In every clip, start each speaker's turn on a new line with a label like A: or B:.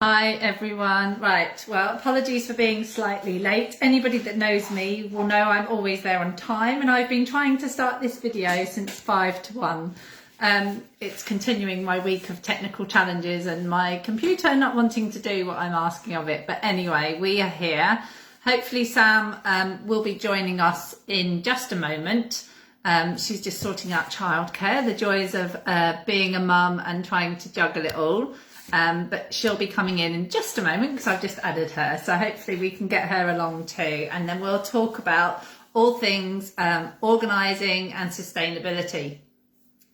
A: Hi everyone. Right, well, apologies for being slightly late. Anybody that knows me will know I'm always there on time, and I've been trying to start this video since 5 to 1. It's continuing my week of technical challenges and my computer not wanting to do what I'm asking of it. But anyway, we are here. Hopefully Sam will be joining us in just a moment. She's just sorting out childcare, the joys of being a mum and trying to juggle it all. But she'll be coming in just a moment because I've just added her. So hopefully we can get her along too. And then we'll talk about all things organising and sustainability.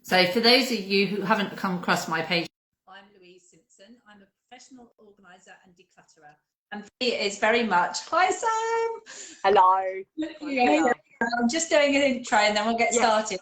A: So for those of you who haven't come across my page, I'm Louise Simpson. I'm a professional organiser and declutterer. And he is very much, hi Sam!
B: Hello.
A: Yeah. I'm just doing an intro and then we'll get started.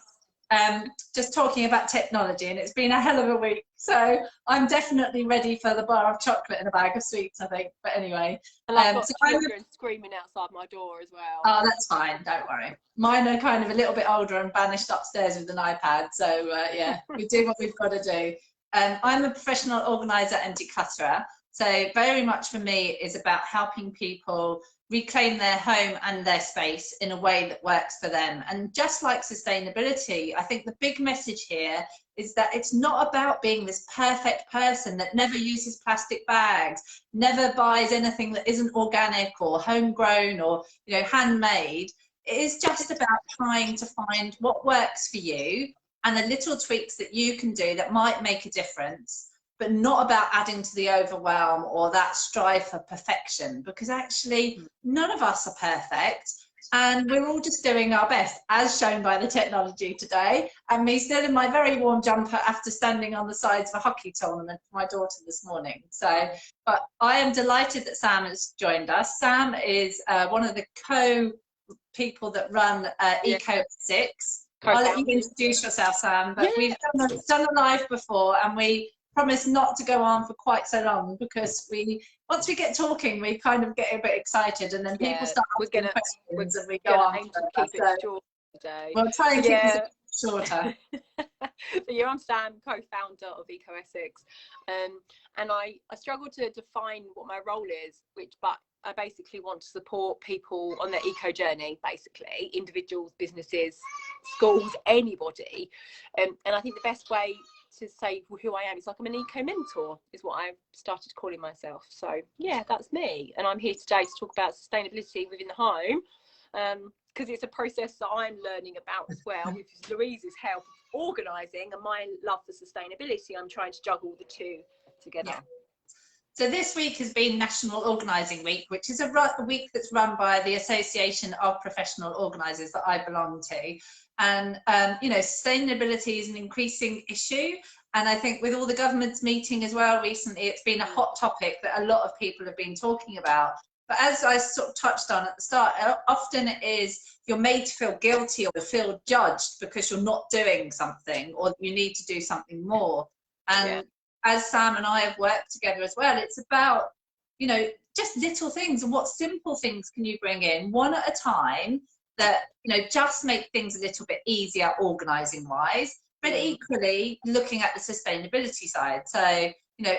A: Just talking about technology, and it's been a hell of a week, so I'm definitely ready for the bar of chocolate and a bag of sweets, I think. But anyway,
B: and I've got children screaming outside my door as well.
A: Oh, that's fine, don't worry. Mine are kind of a little bit older and banished upstairs with an iPad, so yeah, we do what we've got to do. I'm a professional organiser and declutterer, so very much for me is about helping people reclaim their home and their space in a way that works for them. And just like sustainability, I think the big message here is that it's not about being this perfect person that never uses plastic bags, never buys anything that isn't organic or homegrown or handmade. It is just about trying to find what works for you and the little tweaks that you can do that might make a difference, but not about adding to the overwhelm or that strive for perfection, because actually none of us are perfect and we're all just doing our best, as shown by the technology today, and me still in my very warm jumper after standing on the sides of a hockey tournament for my daughter this morning. So, but I am delighted that Sam has joined us. Sam is one of the people that run Eco6. I'll let you introduce yourself, Sam, but we've done a live before and we promise not to go on for quite so long, because once we get talking we kind of get a bit excited and then people start asking questions and we go on. We'll try and keep it shorter.
B: So I'm Sam, co-founder of Eco6, and I struggle to define what my role is, but I basically want to support people on their eco journey, basically individuals, businesses, schools, anybody, and I think the best way to say who I am, it's like I'm an eco mentor is what I've started calling myself. So yeah, that's me, and I'm here today to talk about sustainability within the home, because it's a process that I'm learning about as well, with Louise's help organising and my love for sustainability. I'm trying to juggle the two together.
A: So this week has been National Organising Week, which is a week that's run by the Association of Professional Organisers that I belong to. And, sustainability is an increasing issue. And I think with all the governments meeting as well recently, it's been a hot topic that a lot of people have been talking about. But as I sort of touched on at the start, often it is you're made to feel guilty or feel judged because you're not doing something or you need to do something more. And as Sam and I have worked together as well, it's about, just little things, and what simple things can you bring in one at a time that, just make things a little bit easier organising wise, but equally looking at the sustainability side. So,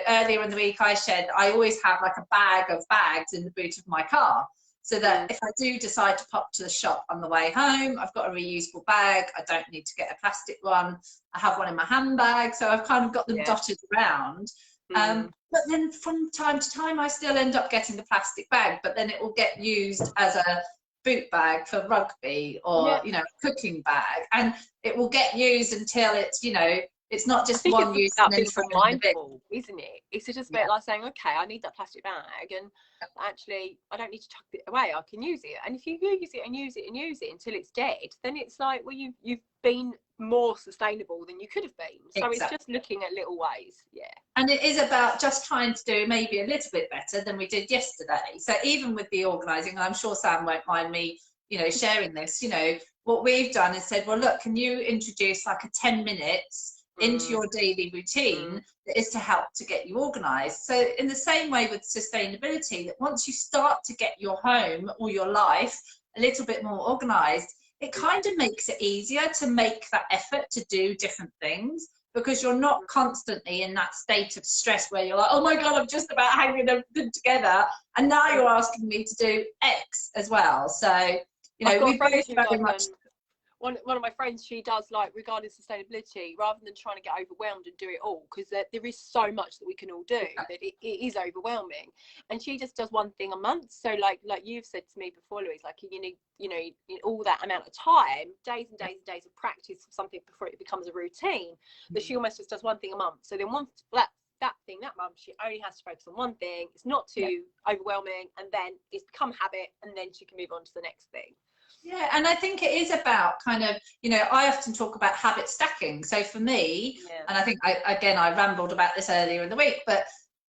A: earlier in the week I shared, I always have like a bag of bags in the boot of my car, so that if I do decide to pop to the shop on the way home, I've got a reusable bag. I don't need to get a plastic one. I have one in my handbag, so I've kind of got them dotted around. But then from time to time, I still end up getting the plastic bag, but then it will get used as a boot bag for rugby or cooking bag, and it will get used until it's it's not just one use and then
B: it's mindful, isn't it? It's just about like saying, okay, I need that plastic bag, and actually I don't need to chuck it away, I can use it. And if you use it and use it and use it until it's dead, then it's like, well, you've been more sustainable than you could have been. So it's just looking at little ways.
A: And it is about just trying to do maybe a little bit better than we did yesterday. So even with the organising, and I'm sure Sam won't mind me sharing this, what we've done is said, well, look, can you introduce like a 10 minutes into your daily routine that is to help to get you organised. So in the same way with sustainability, that once you start to get your home or your life a little bit more organised, it kind of makes it easier to make that effort to do different things. because you're not constantly in that state of stress where you're like, oh my God, I'm just about hanging them together. And now you're asking me to do X as well. So, you know, we both very much...
B: One of my friends, she does like regarding sustainability, rather than trying to get overwhelmed and do it all, because there is so much that we can all do that it is overwhelming, and she just does one thing a month. So like you've said to me before, Louise, like you need all that amount of time, days and days and days of practice of something before it becomes a routine, that she almost just does one thing a month. So then once that month, she only has to focus on one thing. It's not too overwhelming, and then it's become habit, and then she can move on to the next thing.
A: Yeah, and I think it is about kind of, you know, I often talk about habit stacking. So for me, and I think I rambled about this earlier in the week, but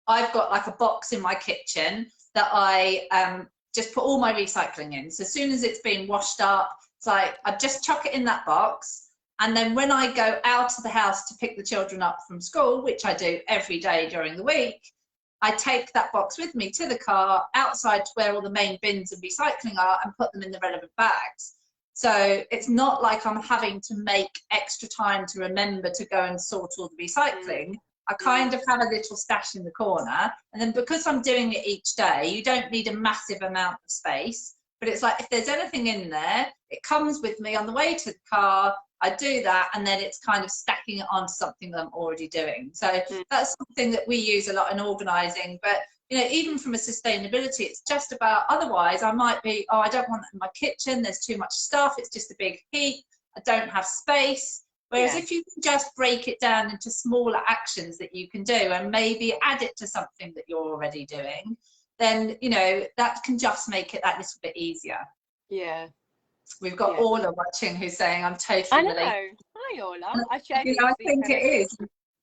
A: I've got like a box in my kitchen that I just put all my recycling in. So as soon as it's been washed up, it's like I just chuck it in that box. And then when I go out of the house to pick the children up from school, which I do every day during the week, I take that box with me to the car outside to where all the main bins of recycling are and put them in the relevant bags. So it's not like I'm having to make extra time to remember to go and sort all the recycling. I kind of have a little stash in the corner. And then because I'm doing it each day, you don't need a massive amount of space. But it's like if there's anything in there, it comes with me on the way to the car. I do that, and then it's kind of stacking it onto something that I'm already doing. So that's something that we use a lot in organising. But you know, even from a sustainability, it's just about, otherwise I might be, oh, I don't want it in my kitchen, there's too much stuff, it's just a big heap, I don't have space. Whereas if you can just break it down into smaller actions that you can do and maybe add it to something that you're already doing, then you know that can just make it that little bit easier.
B: Yeah.
A: We've got Orla watching who's saying, I'm totally
B: I know.
A: related.
B: Hi, Orla. I
A: think it is.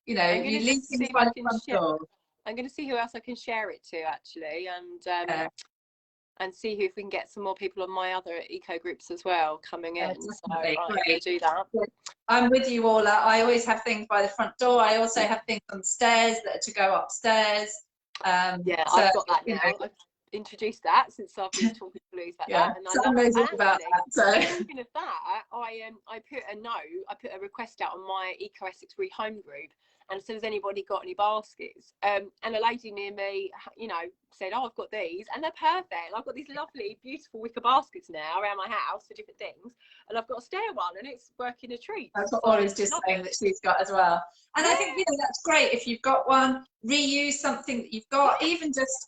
A: You know, you leave things by the front door.
B: I'm going to see who else I can share it to, actually, and see if we can get some more people on my other eco groups as well coming in. So I'm going to do that.
A: I'm with you, Orla. I always have things by the front door. I also have things on the stairs that are to go upstairs. So,
B: I've got that now. I've introduced that since I've been talking to Louise about that, and I love it.
A: About that, so.
B: Speaking of that, I put a request out on my Eco Essex Rehome group, and said, has anybody got any baskets? And a lady near me, you know, said, oh, I've got these, and they're perfect. I've got these lovely, beautiful wicker baskets now around my house for different things, and I've got a stair one, and it's working a treat. That's what Ori's just saying that she's got as well. And I think, you know, that's great if you've got one. Reuse something that you've got, even just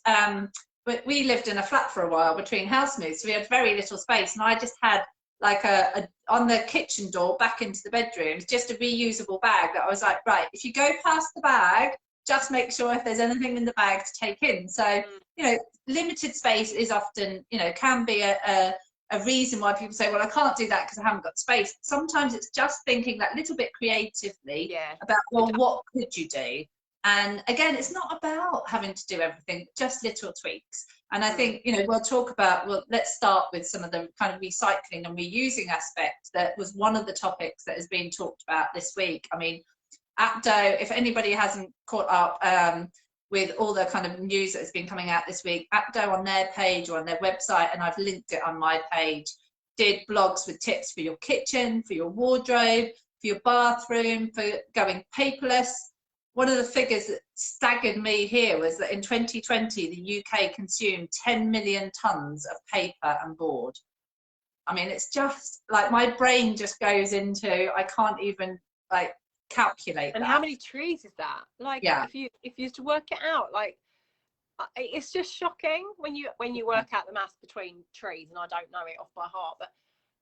B: but we lived in a flat for a while between house moves, so we had very little space, and I just had like a on the kitchen door back into the bedroom, just a reusable bag that I was like, right, if you go past the bag, just make sure if there's anything in the bag to take in. So you know, limited space is often, you know, can be a reason why people say, well, I can't do that because I haven't got space. Sometimes it's just thinking that little bit creatively about, well, what could you do? And again, it's not about having to do everything, just little tweaks. And I think, you know, we'll talk about, well, let's start with some of the kind of recycling and reusing aspects. That was one of the topics that has been talked about this week. I mean, APDO, if anybody hasn't caught up with all the kind of news that has been coming out this week, APDO on their page or on their website, and I've linked it on my page, did blogs with tips for your kitchen, for your wardrobe, for your bathroom, for going paperless. One of the figures that staggered me here was that in 2020, the UK consumed 10 million tonnes of paper and board. I mean, it's just like my brain just goes into, I can't even like calculate and
A: that.
B: How many trees is that? Like, if you used to work it out, like, it's just shocking when you work out the maths between trees, and I don't know it off by heart, but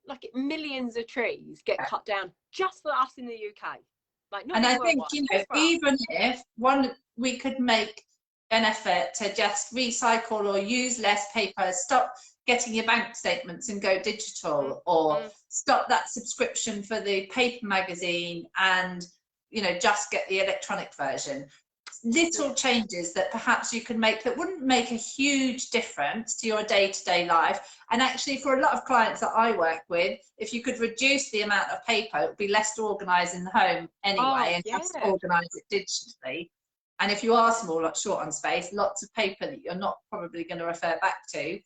B: like millions of trees get cut down just for us in the UK. Like, not, and I think, you know, even if we could make an effort to just recycle or use less paper, stop getting your bank statements and go digital, or stop that subscription for the paper magazine and, you know, just get the electronic version. Little changes that perhaps you can make that wouldn't make a huge difference to your day-to-day life. And actually, for a lot of clients that I work with, if you could reduce the amount of paper, it would be less to organise in the home anyway, and just organise it digitally. And if you are small, short on space, lots of paper that you're not probably going to refer back to,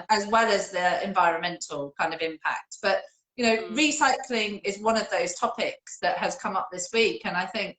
B: as well as the environmental kind of impact. But
A: you know, recycling is one of those topics that has come up this week. And I think,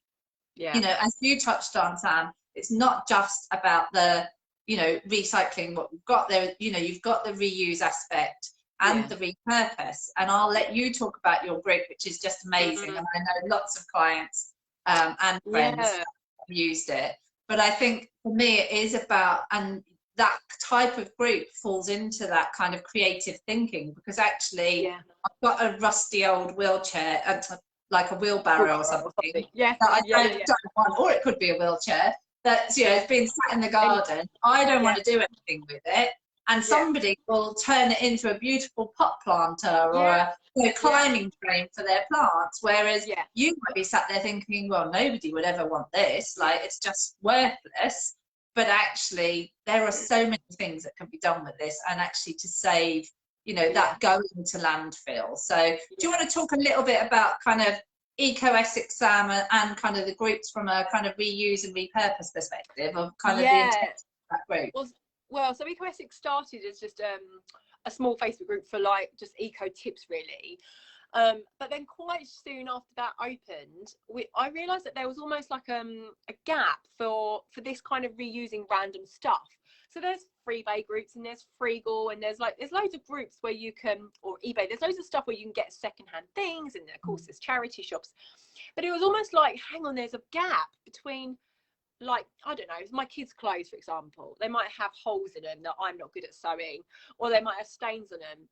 A: you know, as you touched on, Sam, it's not just about the, you know, recycling what we've got there. You know, you've got the reuse aspect and the repurpose. And I'll let you talk about your group, which is just amazing. And I know lots of clients and friends have used it. But I think for me, it is about, and that type of group falls into that kind of creative thinking, because actually I've got a rusty old wheelchair, like a wheelbarrow or something, that I don't want, or it could be a wheelchair that's, you know, it's been sat in the garden. I don't want to do anything with it. And somebody will turn it into a beautiful pot planter or a, you know, climbing frame for their plants. Whereas you might be sat there thinking, well, nobody would ever want this. Like, it's just worthless. But actually, there are so many things that can be done with this, and actually to save, you know, that going to landfill. So do you want to talk a little bit about kind of Eco-Essex, Sam, and kind of the groups from a kind of reuse and repurpose perspective of kind of the intent of that group?
B: Well, so Eco-Essex started as just a small Facebook group for like just eco tips, really. But then quite soon after that opened, I realised that there was almost like a gap for this kind of reusing random stuff. So there's Freebay groups and there's Freegal, and there's loads of groups where you can, or eBay, there's loads of stuff where you can get secondhand things, and of course there's charity shops. But it was almost like, hang on, there's a gap between, like, I don't know, my kids' clothes, for example, they might have holes in them that I'm not good at sewing, or they might have stains on them.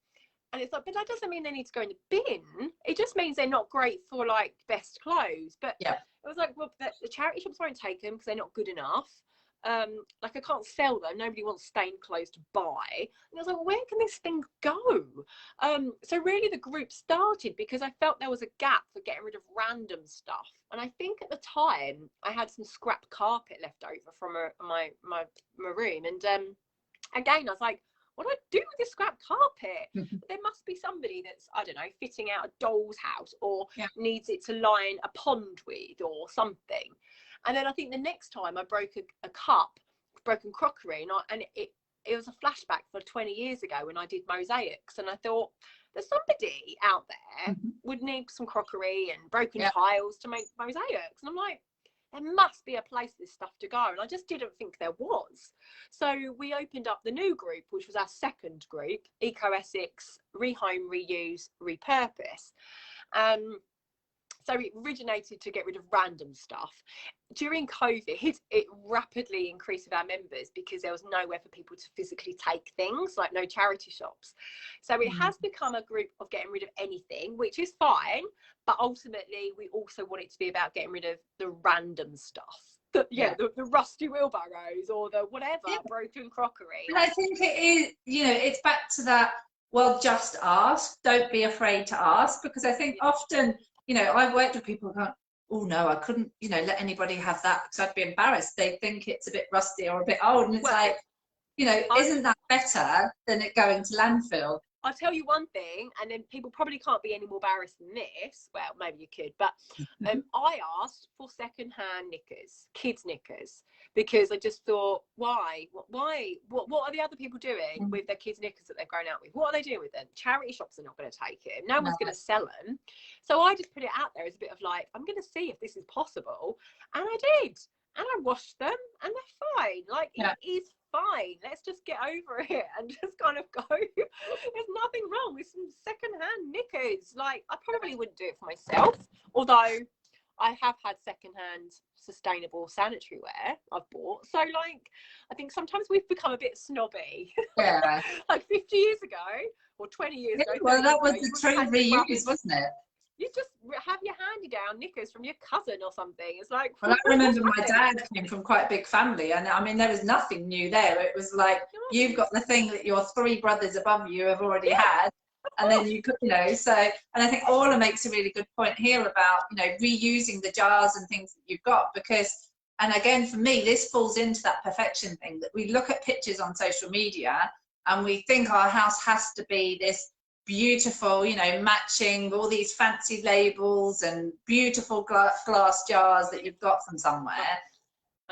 B: And it's like, but that doesn't mean they need to go in the bin. It just means they're not great for like best clothes. But it was like, well, the charity shops won't take them because they're not good enough. Like, I can't sell them. Nobody wants stained clothes to buy. And I was like, well, where can this thing go? So really the group started because I felt there was a gap for getting rid of random stuff. And I think at the time I had some scrap carpet left over from my room. And again, I was like, what do I do with this scrap carpet? There must be somebody that's, I don't know, fitting out a doll's house, or needs it to line a pond with or something. And then I think the next time I broke a cup, broken crockery, and it was a flashback for 20 years ago when I did mosaics. And I thought, there's somebody out there would need some crockery and broken tiles to make mosaics. And I'm like, there must be a place for this stuff to go. And I just didn't think there was. So we opened up the new group, which was our second group, Eco-Essex, Rehome, Reuse, Repurpose. So it originated to get rid of random stuff. During COVID, it rapidly increased with our members because there was nowhere for people to physically take things, like no charity shops. So it has become a group of getting rid of anything, which is fine. But ultimately, we also want it to be about getting rid of the random stuff. The rusty wheelbarrows or the whatever, broken crockery.
A: And I think it is, you know, it's back to that, well, just ask. Don't be afraid to ask, because I think often, you know, I've worked with people who go, oh no, I couldn't, you know, let anybody have that because I'd be embarrassed. They think it's a bit rusty or a bit old, and it's like, you know, isn't that better than it going to landfill?
B: I'll tell you one thing, and then people probably can't be any more embarrassed than this. Well, maybe you could, but I asked for second-hand knickers, kids' knickers, because I just thought, why? What are the other people doing with their kids' knickers that they've grown out with? What are they doing with them? Charity shops are not going to take it. No one's going to sell them. So I just put it out there as a bit of like, I'm going to see if this is possible. And I did. And I washed them, and they're fine. Like, it is fine. Let's just get over it and just kind of go. There's nothing wrong with some secondhand knickers. Like, I probably wouldn't do it for myself, although I have had secondhand sustainable sanitary wear I've bought. So, like, I think sometimes we've become a bit snobby. Like 50 years ago or 20 years ago.
A: Well, that was the true reuse, wasn't it?
B: You just have your hand-me-down knickers from your cousin or something. It's like,
A: well, I remember my dad came from quite a big family, and I mean, there was nothing new there. It was like, you've got the thing that your 3 brothers above you have already had, and then you could, you know. So, and I think Orla makes a really good point here about, you know, reusing the jars and things that you've got, because, and again, for me, this falls into that perfection thing, that we look at pictures on social media and we think our house has to be this beautiful, you know, matching all these fancy labels and beautiful glass jars that you've got from somewhere.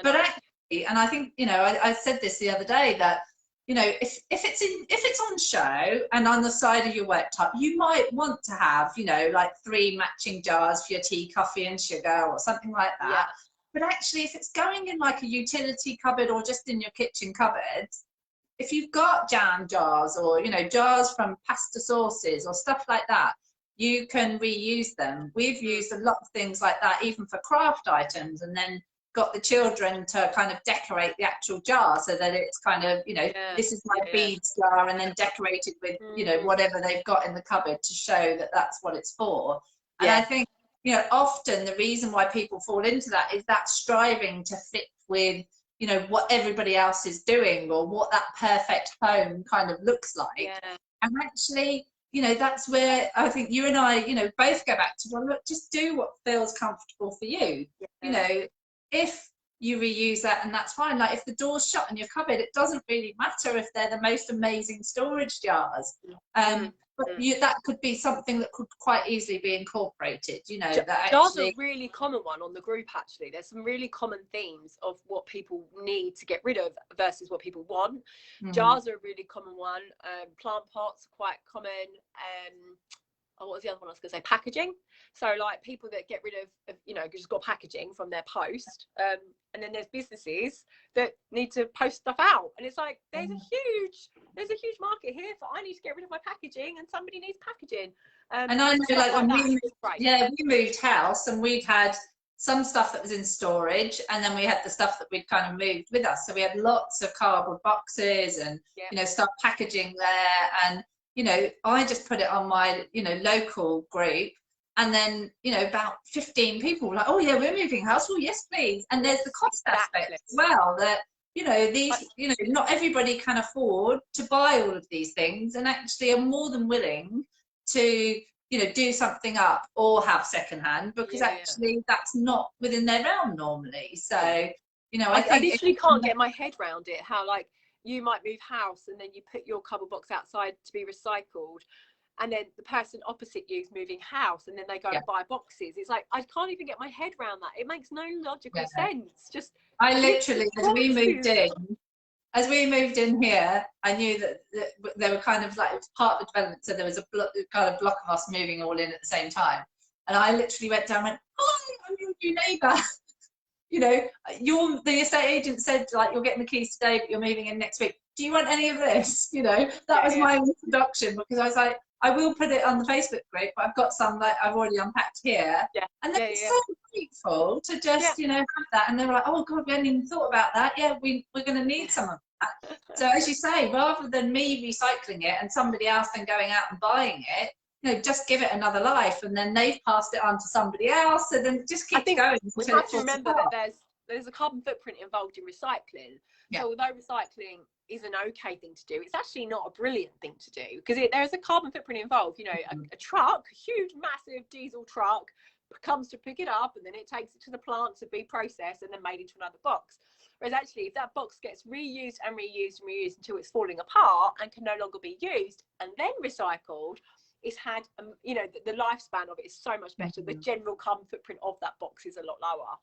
A: But actually, and I think, you know, I said this the other day, that you know, if it's on show and on the side of your worktop, you might want to have, you know, like 3 matching jars for your tea, coffee and sugar or something like that.
B: Yeah.
A: But actually, if it's going in like a utility cupboard or just in your kitchen cupboard, if you've got jam jars or, you know, jars from pasta sauces or stuff like that, you can reuse them. We've used a lot of things like that, even for craft items, and then got the children to kind of decorate the actual jar so that it's kind of, you know, this is my beads jar, and then decorated with, you know, whatever they've got in the cupboard to show that that's what it's for. And I think, you know, often the reason why people fall into that is that striving to fit with, you know, what everybody else is doing or what that perfect home kind of looks like. And actually, you know, that's where I think you and I, you know, both go back to, well, look, just do what feels comfortable for you. You know, if you reuse that, and that's fine. Like if the door's shut in your cupboard, it doesn't really matter if they're the most amazing storage jars. But that could be something that could quite easily be incorporated, you know.
B: Jars are a really common one on the group, actually. There's some really common themes of what people need to get rid of versus what people want. Jars are a really common one. Plant pots are quite common. What was the other one I was going to say? Packaging. So like people that get rid of you know, just got packaging from their post, and then there's businesses that need to post stuff out, and it's like there's a huge market here for, I need to get rid of my packaging and somebody needs packaging.
A: And I know, like when we moved house, and we'd had some stuff that was in storage, and then we had the stuff that we'd kind of moved with us, so we had lots of cardboard boxes and you know, stuff packaging there. And you know, I just put it on my, you know, local group, and then, you know, about 15 people were like, oh yeah, we're moving house. Well, yes, please. And there's the cost aspect as well, that, you know, these, you know, not everybody can afford to buy all of these things, and actually are more than willing to, you know, do something up or have secondhand, because actually that's not within their realm normally. So, you know,
B: I literally can't get my head around it, how like, you might move house and then you put your cupboard box outside to be recycled, and then the person opposite you is moving house and then they go and buy boxes. It's like, I can't even get my head around that. It makes no logical sense. Just
A: I literally, as we moved in here, I knew that they were kind of like, it was part of the development, so there was a kind of block of us moving all in at the same time, and I literally went down and went, hi, I'm your new neighbour. You know, the estate agent said, like, you're getting the keys today, but you're moving in next week. Do you want any of this? You know, that was my introduction, because I was like, I will put it on the Facebook group, but I've got some that I've already unpacked here. And they're so grateful to just, you know, have that. And they were like, oh God, we hadn't even thought about that. Yeah, we're going to need some of that. So as you say, rather than me recycling it and somebody else then going out and buying it, you know, just give it another life, and then they've passed it on to somebody else, and then just keep going.
B: We have to remember that there's a carbon footprint involved in recycling. So although recycling is an okay thing to do, it's actually not a brilliant thing to do, because there is a carbon footprint involved. You know, a truck, a huge, massive diesel truck, comes to pick it up, and then it takes it to the plant to be processed and then made into another box. Whereas actually, if that box gets reused and reused and reused until it's falling apart and can no longer be used and then recycled, it's had, you know, the lifespan of it is so much better. The general carbon footprint of that box is a lot lower.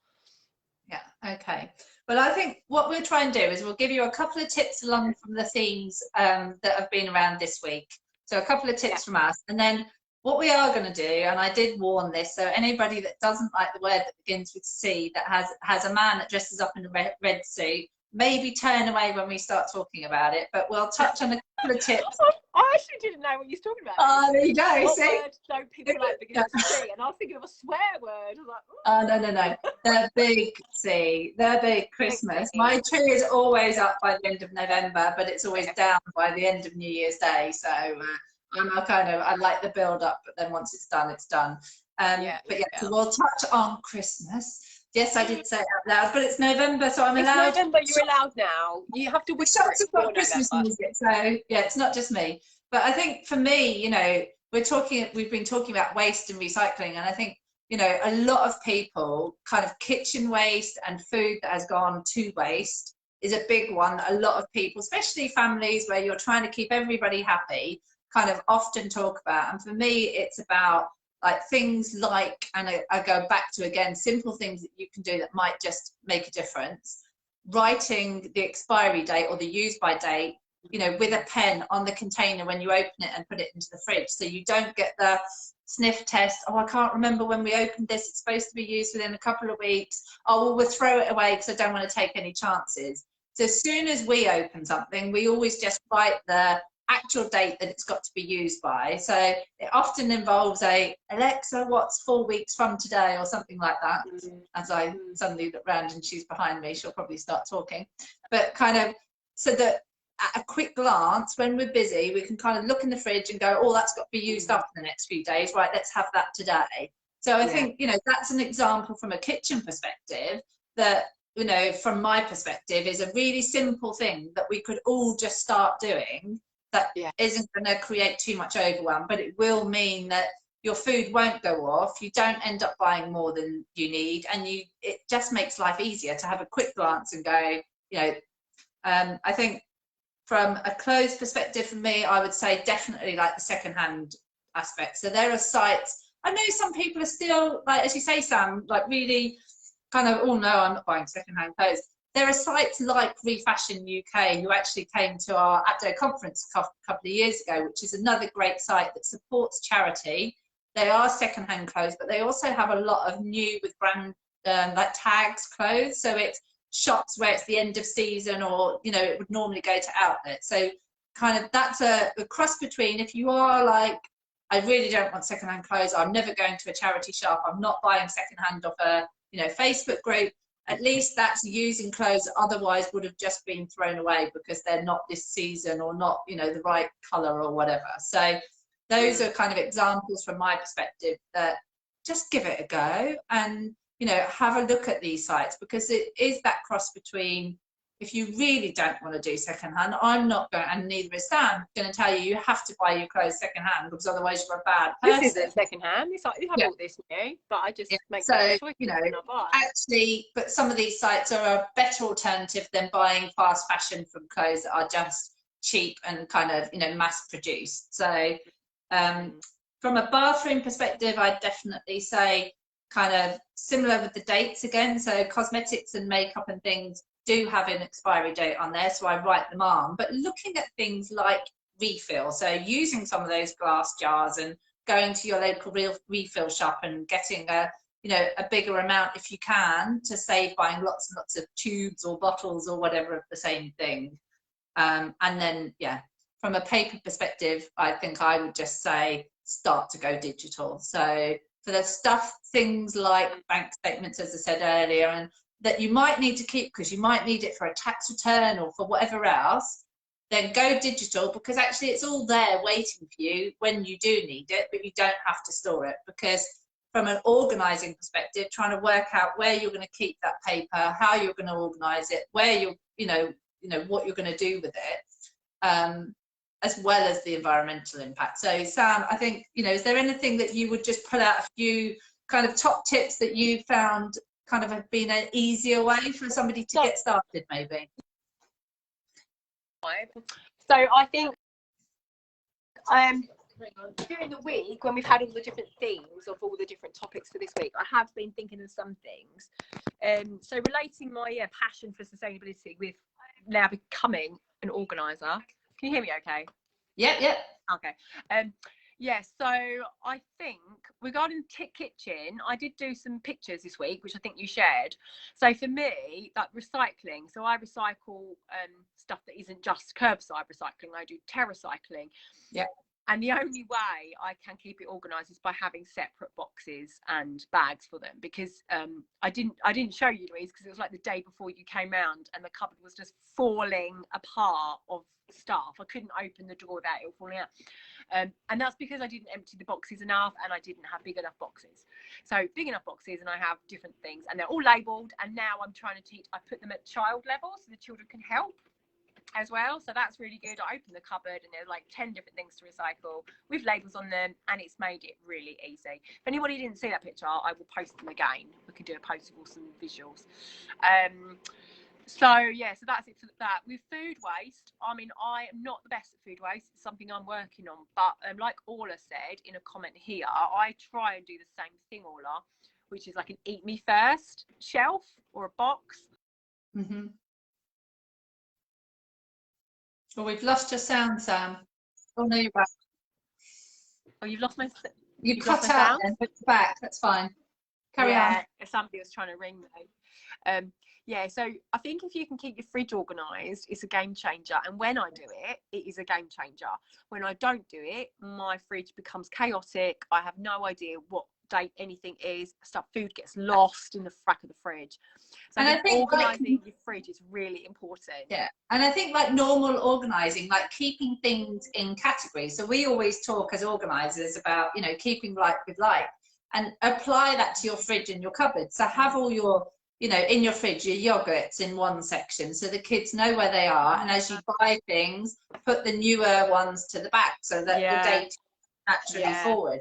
A: Yeah, okay. Well, I think what we'll try and do is we'll give you a couple of tips along from the themes that have been around this week. So a couple of tips from us, and then what we are going to do, and I did warn this, so anybody that doesn't like the word that begins with C, that has a man that dresses up in a red suit, maybe turn away when we start talking about it, but we'll touch on a couple of tips.
B: I actually didn't know what you're talking about.
A: Oh, there you go.
B: What
A: see?
B: Word don't people like begin with C? And I was thinking of a swear word. I was like,
A: oh, no. The big C, the big Christmas. My tree is always up by the end of November, but it's always down by the end of New Year's Day. So I like the build up, but then once it's done, it's done. So we'll touch on Christmas. Yes, I did say it out loud, but it's November, so I'm allowed.
B: It's November, you're allowed now. You have to whisper
A: it. We've got Christmas music, so yeah, it's not just me. But I think for me, you know, we've been talking about waste and recycling, and I think, you know, a lot of people, kind of kitchen waste and food that has gone to waste is a big one. A lot of people, especially families where you're trying to keep everybody happy, kind of often talk about. And for me, it's about like things like, and I go back to, again, simple things that you can do that might just make a difference. Writing the expiry date or the use by date you know, with a pen on the container when you open it and put it into the fridge, so you don't get the sniff test. Oh, I can't remember when we opened this, it's supposed to be used within a couple of weeks. Oh, well, we'll throw it away because I don't want to take any chances. So as soon as we open something, we always just write the actual date that it's got to be used by. So it often involves a Alexa, what's 4 weeks from today, or something like that. As I suddenly look round and she's behind me, she'll probably start talking. But kind of, so that at a quick glance, when we're busy, we can kind of look in the fridge and go, oh, that's got to be used up in the next few days, right, let's have that today. So I think, you know, that's an example from a kitchen perspective that, you know, from my perspective, is a really simple thing that we could all just start doing, that isn't going to create too much overwhelm, but it will mean that your food won't go off, you don't end up buying more than you need, and it just makes life easier to have a quick glance and go, you know. I think from a clothes perspective, for me, I would say definitely like the secondhand aspect. So there are sites, I know some people are still, like, as you say, Sam, like really kind of, oh no, I'm not buying secondhand clothes. There are sites like Refashion UK, who actually came to our APDO conference a couple of years ago, which is another great site that supports charity. They are secondhand clothes, but they also have a lot of new with brand like tags clothes. So it's shops where it's the end of season, or, you know, it would normally go to outlets. So kind of that's a cross between, if you are like, I really don't want secondhand clothes, I'm never going to a charity shop, I'm not buying secondhand off a, you know, Facebook group, at least that's using clothes that otherwise would have just been thrown away because they're not this season, or not, you know, the right color or whatever. So those are kind of examples from my perspective that just give it a go and, you know, have a look at these sites, because it is that cross between, if you really don't want to do secondhand, I'm not going, and neither is Sam, going to tell you have to buy your clothes secondhand, because otherwise you're a bad person.
B: This isn't secondhand. It's like, I bought this new, but I just make
A: so
B: choice,
A: you know,
B: and I buy.
A: actually, but some of these sites are a better alternative than buying fast fashion from clothes that are just cheap and kind of, you know, mass produced. So from a bathroom perspective, I'd definitely say kind of similar with the dates again. So cosmetics and makeup and things do have an expiry date on there, so I write them on. But looking at things like refill, so using some of those glass jars and going to your local refill shop and getting a, you know, a bigger amount if you can, to save buying lots and lots of tubes or bottles or whatever of the same thing. And then, yeah, from a paper perspective, I think I would just say start to go digital. So for the stuff, things like bank statements, as I said earlier, and that you might need to keep because you might need it for a tax return or for whatever else, then go digital, because actually it's all there waiting for you when you do need it, but you don't have to store it. Because from an organising perspective, trying to work out where you're going to keep that paper, how you're going to organise it, where you're, you know, what you're going to do with it, as well as the environmental impact. So Sam, I think, you know, is there anything that you would just pull out a few kind of top tips that you found kind of have been an easier way for somebody to get started, maybe?
B: So I think during the week, when we've had all the different themes of all the different topics for this week, I have been thinking of some things. So relating my passion for sustainability with now becoming an organiser. Can you hear me okay?
A: Yeah.
B: Okay. Yeah, so I think regarding kitchen, I did do some pictures this week, which I think you shared. So for me, like recycling, so I recycle stuff that isn't just curbside recycling, I do TerraCycling.
A: Yeah.
B: And the only way I can keep it organised is by having separate boxes and bags for them, because I didn't show you, Louise, because it was like the day before you came round and the cupboard was just falling apart of stuff. I couldn't open the drawer without it falling out. And that's because I didn't empty the boxes enough, and I didn't have big enough boxes. So big enough boxes, and I have different things, and they're all labelled, and now I'm trying to teach, I put them at child level so the children can help as well. So that's really good. I open the cupboard and there's like 10 different things to recycle with labels on them, and it's made it really easy. If anybody didn't see that picture, I will post them again. We can do a post with some visuals. So yeah, so that's it for that. With food waste, I mean, I am not the best at food waste. It's something I'm working on, but like Orla said in a comment here, I try and do the same thing, Orla, which is like an eat me first shelf or a box.
A: Mm-hmm. Well, we've lost your sound, Sam. Oh, no, you're back.
B: Oh, you've lost my.
A: You cut out then, but back. That's fine. Carry on.
B: Somebody was trying to ring me. Yeah, so I think if you can keep your fridge organised, it's a game changer. And when I do it, it is a game changer. When I don't do it, my fridge becomes chaotic. I have no idea what date anything is. Food gets lost in the frack of the fridge. So I think organising your fridge is really important.
A: Yeah, and I think like normal organising, like keeping things in categories. So we always talk as organisers about, you know, keeping like with like, and apply that to your fridge and your cupboard. So have all your, you know, in your fridge, your yogurts in one section so the kids know where they are. And as you buy things, put the newer ones to the back so that the date is naturally forward.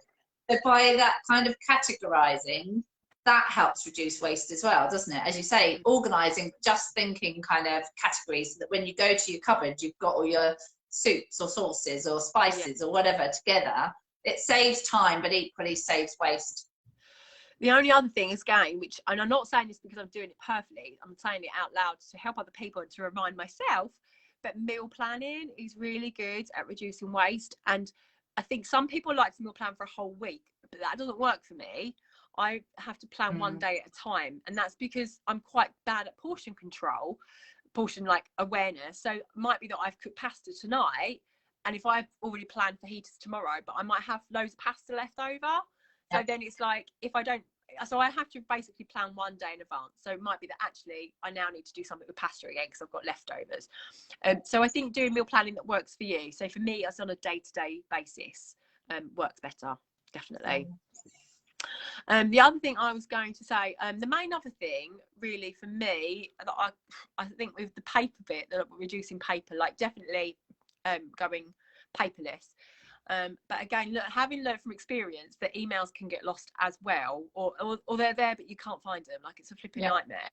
A: So by that kind of categorizing, that helps reduce waste as well, doesn't it? As you say, organising, just thinking kind of categories so that when you go to your cupboard, you've got all your soups or sauces or spices or whatever together. It saves time, but equally saves waste.
B: The only other thing is, again, which, and I'm not saying this because I'm doing it perfectly, I'm saying it out loud to help other people and to remind myself, but meal planning is really good at reducing waste. And I think some people like to meal plan for a whole week, but that doesn't work for me. I have to plan one day at a time. And that's because I'm quite bad at portion control, portion like awareness. So it might be that I've cooked pasta tonight, and if I've already planned fajitas tomorrow, but I might have loads of pasta left over. So then it's like, if I don't, so I have to basically plan one day in advance. So it might be that actually I now need to do something with pasta again because I've got leftovers. So I think doing meal planning that works for you. So for me, it's on a day-to-day basis, works better, definitely. The other thing I was going to say, the main other thing really for me, that I think with the paper bit, that reducing paper, like definitely going paperless. But again, look, having learned from experience that emails can get lost as well, or they're there but you can't find them, like it's a flipping nightmare.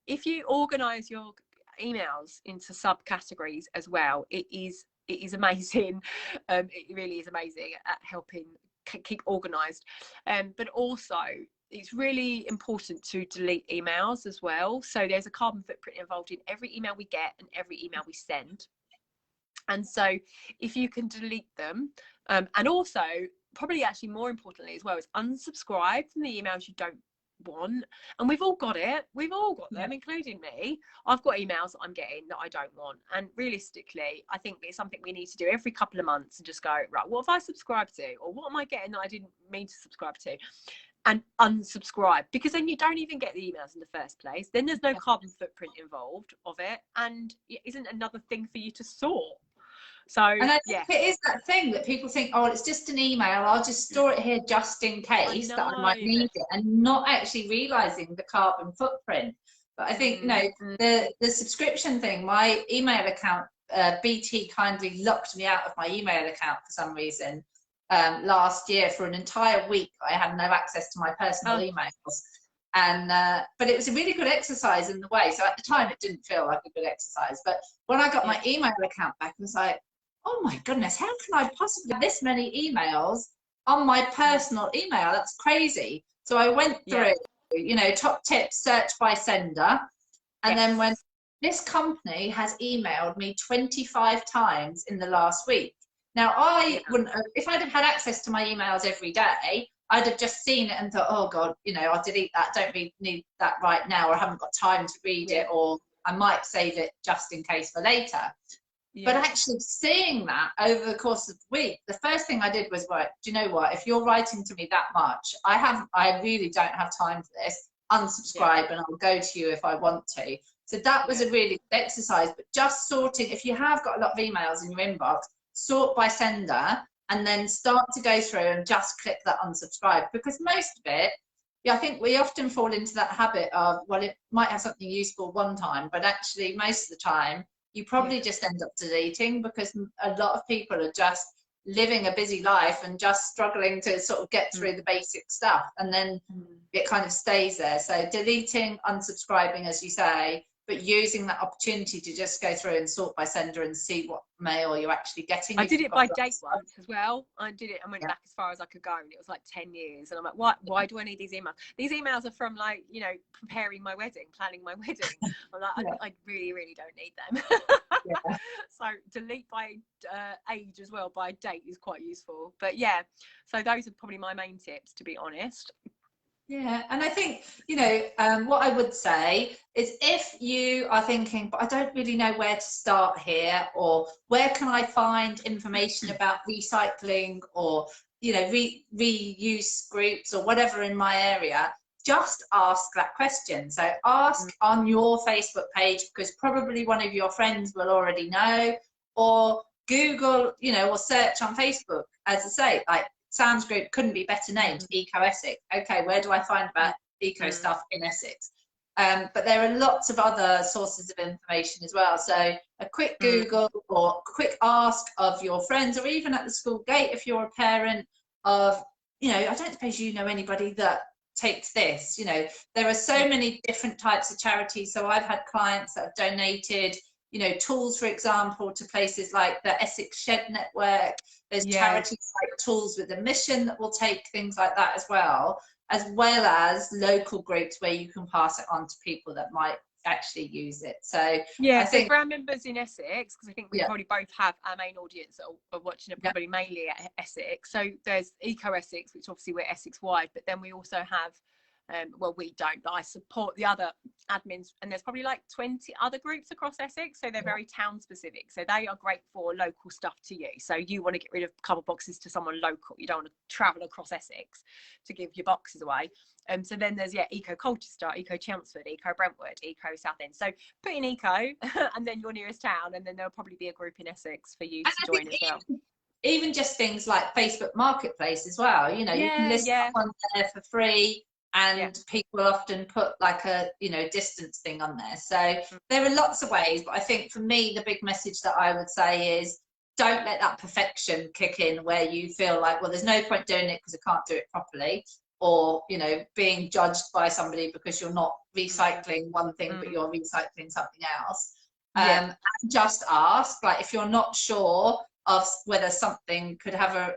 B: If you organise your emails into subcategories as well, it is amazing. It really is amazing at helping keep organised. But also it's really important to delete emails as well. So there's a carbon footprint involved in every email we get and every email we send. And so if you can delete them, and also probably actually more importantly as well, is unsubscribe from the emails you don't want. And we've all got it. We've all got them, including me. I've got emails that I'm getting that I don't want. And realistically, I think it's something we need to do every couple of months and just go, right, what have I subscribed to? Or what am I getting that I didn't mean to subscribe to? And unsubscribe, because then you don't even get the emails in the first place. Then there's no carbon footprint involved of it, and it isn't another thing for you to sort. So
A: and I think it is that thing that people think, oh, it's just an email, I'll just store it here just in case that I might need it, and not actually realizing the carbon footprint. But I think you know, the subscription thing, my email account, BT kindly locked me out of my email account for some reason last year for an entire week. I had no access to my personal emails, and but it was a really good exercise in the way. So at the time it didn't feel like a good exercise, but when I got my email account back, I was like, oh my goodness, how can I possibly have this many emails on my personal email? That's crazy. So I went through, you know, top tips, search by sender, and then when this company has emailed me 25 times in the last week. Now, I wouldn't have, if I'd have had access to my emails every day, I'd have just seen it and thought, oh God, you know, I'll delete that. Don't need that right now, or I haven't got time to read it, or I might save it just in case for later. But actually seeing that over the course of the week, the first thing I did was, right, do you know what? If you're writing to me that much, I really don't have time for this. Unsubscribe and I'll go to you if I want to. So that was a really good exercise. But just sorting, if you have got a lot of emails in your inbox, sort by sender and then start to go through and just click that unsubscribe, because most of it, I think we often fall into that habit of, well, it might have something useful one time, but actually most of the time you probably just end up deleting, because a lot of people are just living a busy life and just struggling to sort of get through the basic stuff, and then it kind of stays there. So deleting, unsubscribing, as you say, but using that opportunity to just go through and sort by sender and see what mail you're actually getting.
B: I did it by date once as well. I did it and went back as far as I could go, and it was like 10 years. And I'm like, why do I need these emails? These emails are from, like, you know, preparing my wedding, planning my wedding. I'm like, I really, really don't need them. So delete by age as well, by date, is quite useful. But yeah, so those are probably my main tips, to be honest.
A: Yeah, and I think, what I would say is, if you are thinking, but I don't really know where to start here, or where can I find information about recycling, or, reuse groups or whatever in my area, just ask that question. So ask on your Facebook page, because probably one of your friends will already know, or Google, or search on Facebook, as I say, like, Sam's group couldn't be better named, Eco Essex. Okay, where do I find about eco stuff in Essex? But there are lots of other sources of information as well. So a quick Google or quick ask of your friends, or even at the school gate if you're a parent of, I don't suppose you know anybody that takes this. There are so many different types of charities. So I've had clients that have donated, tools, for example, to places like the Essex Shed Network. There's charities like Tools with a Mission that will take things like that as well as local groups where you can pass it on to people that might actually use it. So
B: yeah,
A: I think
B: for our members in Essex, because I think we probably both have our main audience that are watching it probably mainly at Essex. So there's Eco Essex, which obviously we're Essex wide, but then we also have we don't, but I support the other admins, and there's probably like 20 other groups across Essex, so they're very town specific, so they are great for local stuff to you. So you want to get rid of cardboard boxes to someone local, you don't want to travel across Essex to give your boxes away. So then there's Eco Colchester, Eco Chelmsford, Eco Brentwood, Eco Southend. So put in Eco and then your nearest town, and then there'll probably be a group in Essex for you to join as well.
A: Even just things like Facebook Marketplace as well, you can list on there for free. And people often put like a distance thing on there. So there are lots of ways, but I think for me the big message that I would say is, don't let that perfection kick in where you feel like, well, there's no point doing it because I can't do it properly, or being judged by somebody because you're not recycling one thing but you're recycling something else. And just ask, like, if you're not sure of whether something could have a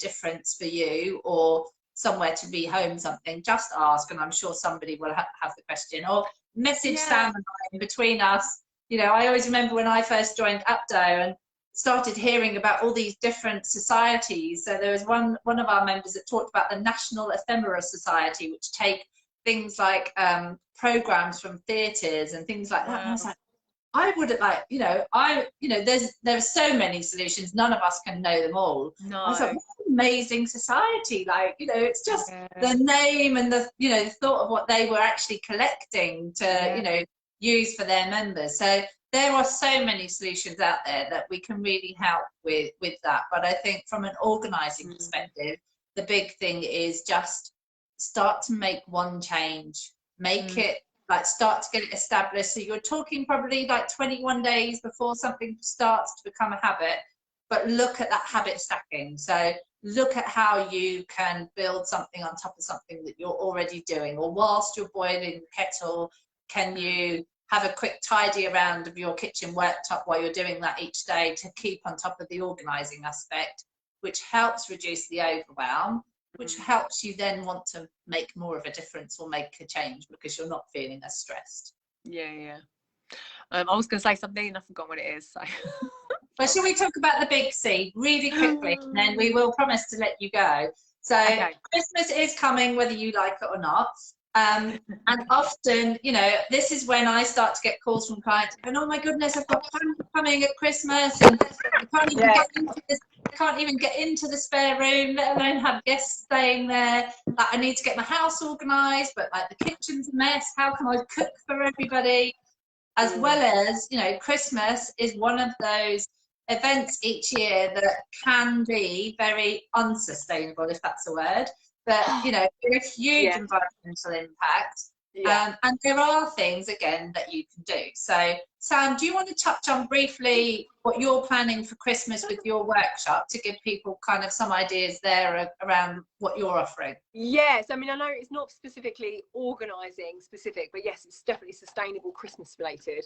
A: difference for you, or somewhere to rehome something, just ask, and I'm sure somebody will have the question, or message Sam and I. In between us, I always remember when I first joined UPDO and started hearing about all these different societies. So there was one of our members that talked about the National Ephemera Society, which take things like programs from theatres and things like that. And I was like, I would there's so many solutions, none of us can know them all.
B: No.
A: I was like, what an amazing society, like, it's just the name and the the thought of what they were actually collecting to use for their members. So there are so many solutions out there that we can really help with that. But I think from an organising perspective, the big thing is just start to make one change, make it, like, start to get it established. So you're talking probably like 21 days before something starts to become a habit, but look at that habit stacking. So look at how you can build something on top of something that you're already doing, or whilst you're boiling the kettle, can you have a quick tidy around of your kitchen worktop while you're doing that each day, to keep on top of the organising aspect, which helps reduce the overwhelm, which helps you then want to make more of a difference or make a change because you're not feeling as stressed.
B: I was going to say something and I forgot what it is. So.
A: Well, shall we talk about the big C really quickly, and then we will promise to let you go. So Christmas is coming, whether you like it or not. And often, this is when I start to get calls from clients going, oh my goodness, I've got family coming at Christmas, and I can't even get into the spare room, let alone have guests staying there. Like, I need to get my house organised, but like the kitchen's a mess. How can I cook for everybody? As well as, Christmas is one of those events each year that can be very unsustainable, if that's a word. But there are huge environmental impact, and there are things again that you can do. So Sam, do you want to touch on briefly what you're planning for Christmas with your workshop, to give people kind of some ideas there around what you're offering?
B: Yes, I mean, I know it's not specifically organising specific, but yes, it's definitely sustainable Christmas related.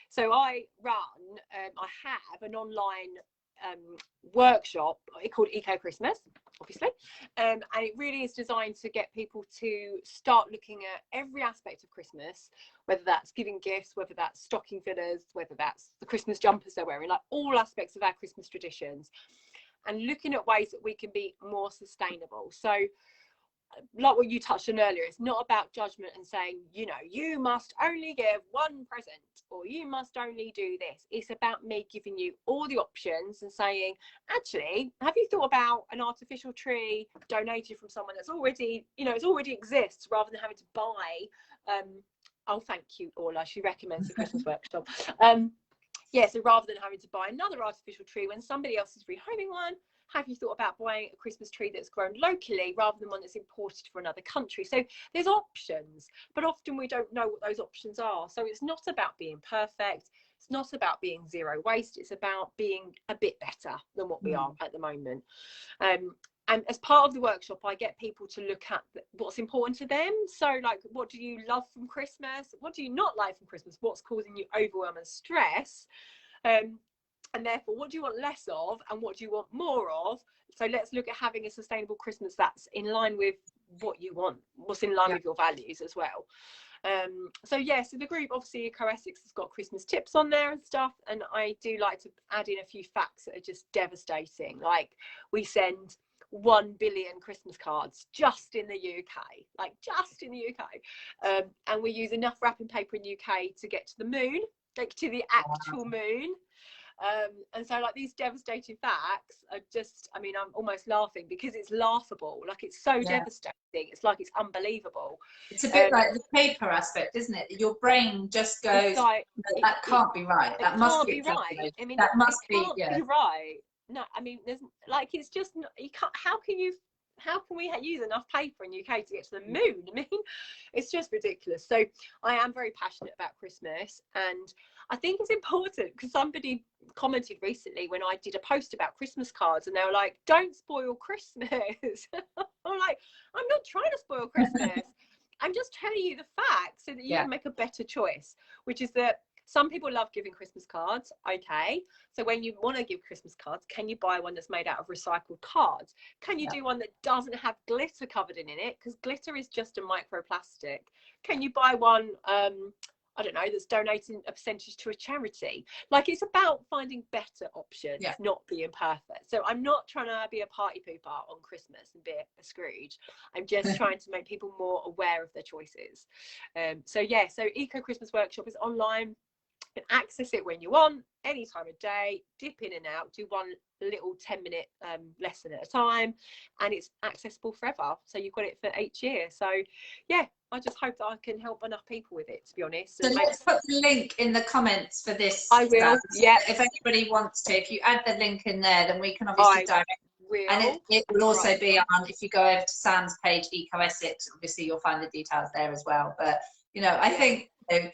B: So I have an online workshop called Eco Christmas, obviously, and it really is designed to get people to start looking at every aspect of Christmas, whether that's giving gifts, whether that's stocking fillers, whether that's the Christmas jumpers they're wearing, like all aspects of our Christmas traditions, and looking at ways that we can be more sustainable. So like what you touched on earlier, it's not about judgment and saying, you know, you must only give one present or you must only do this. It's about me giving you all the options and saying, actually, have you thought about an artificial tree donated from someone that's already, you know, it's already exists, rather than having to buy oh, thank you, Orla, she recommends the Christmas workshop. Yeah, so rather than having to buy another artificial tree when somebody else is rehoming one, have you thought about buying a Christmas tree that's grown locally rather than one that's imported from another country? So there's options, but often we don't know what those options are. So it's not about being perfect. It's not about being zero waste. It's about being a bit better than what we are at the moment. And as part of the workshop, I get people to look at what's important to them. So like, what do you love from Christmas? What do you not like from Christmas? What's causing you overwhelm and stress? And therefore, what do you want less of and what do you want more of? So let's look at having a sustainable Christmas that's in line with what you want, what's in line with your values as well. So yeah, so the group, obviously EcoEssex has got Christmas tips on there and stuff, and I do like to add in a few facts that are just devastating. Like, we send 1 billion Christmas cards just in the UK, like just in the UK, and we use enough wrapping paper in the UK to get to the moon, like to the actual moon. And so like these devastating facts are just, I mean, I'm almost laughing because it's laughable, like it's so devastating, it's like it's unbelievable.
A: It's a bit like the paper aspect, isn't it? Your brain just goes,
B: like,
A: no, that can't be right, that must be
B: right. I mean,
A: that must
B: be right. No, I mean, there's like, it's just, you can't, how can we use enough paper in the UK to get to the moon? I mean, it's just ridiculous. So I am very passionate about Christmas, and I think it's important because somebody commented recently when I did a post about Christmas cards, and they were like, don't spoil Christmas. I'm like, I'm not trying to spoil Christmas. I'm just telling you the facts so that you can make a better choice, which is that some people love giving Christmas cards. Okay, so when you want to give Christmas cards, can you buy one that's made out of recycled cards? Can you do one that doesn't have glitter covered in it? Because glitter is just a microplastic. Can you buy one, I don't know, that's donating a percentage to a charity? Like, it's about finding better options, not being perfect. So I'm not trying to be a party pooper on Christmas and be a Scrooge. I'm just trying to make people more aware of their choices. So yeah, so Eco Christmas Workshop is online. You can access it when you want, any time of day, dip in and out, do one little 10-minute lesson at a time, and it's accessible forever. So you've got it for each year. So yeah, I just hope that I can help enough people with it, to be honest.
A: So let's put the link in the comments for this.
B: I will. Yeah.
A: If anybody wants to, if you add the link in there, then we can obviously direct. And it will also be on, if you go over to Sam's page, EcoEssex, obviously you'll find the details there as well. But, you know, I think, you know,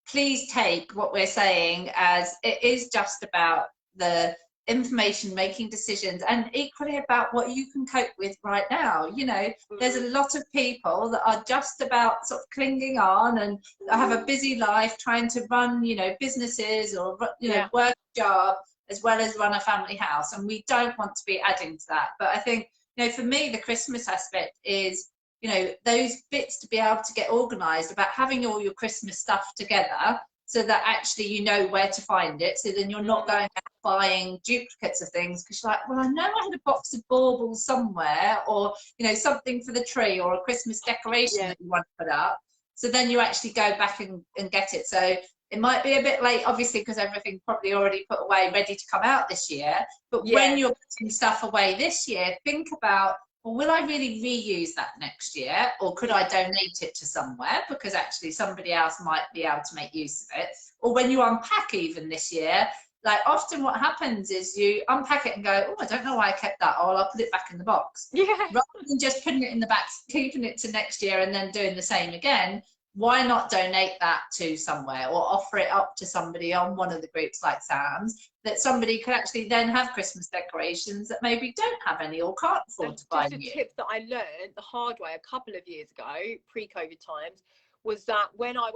A: please take what we're saying as it is just about the information, making decisions, and equally about what you can cope with right now. You know, there's a lot of people that are just about sort of clinging on and have a busy life trying to run, you know, businesses or, you know, work a job as well as run a family house, and we don't want to be adding to that. But I think, you know, for me, the Christmas aspect is, you know, those bits to be able to get organised, about having all your Christmas stuff together so that actually you know where to find it, so then you're not going out buying duplicates of things because you're like, well, I know I had a box of baubles somewhere, or, you know, something for the tree or a Christmas decoration that you want to put up. So then you actually go back and get it. So it might be a bit late, obviously, because everything's probably already put away, ready to come out this year. But when you're putting stuff away this year, think about, well, will I really reuse that next year, or could I donate it to somewhere because actually somebody else might be able to make use of it? Or when you unpack even this year, like often what happens is you unpack it and go, oh, I don't know why I kept that, or I'll put it back in the box. Rather than just putting it in the back, keeping it to next year and then doing the same again, why not donate that to somewhere or offer it up to somebody on one of the groups like Sam's, that somebody could actually then have Christmas decorations that maybe don't have any or can't afford to buy new.
B: Just a tip that I learned the hard way a couple of years ago, pre-COVID times, was that when I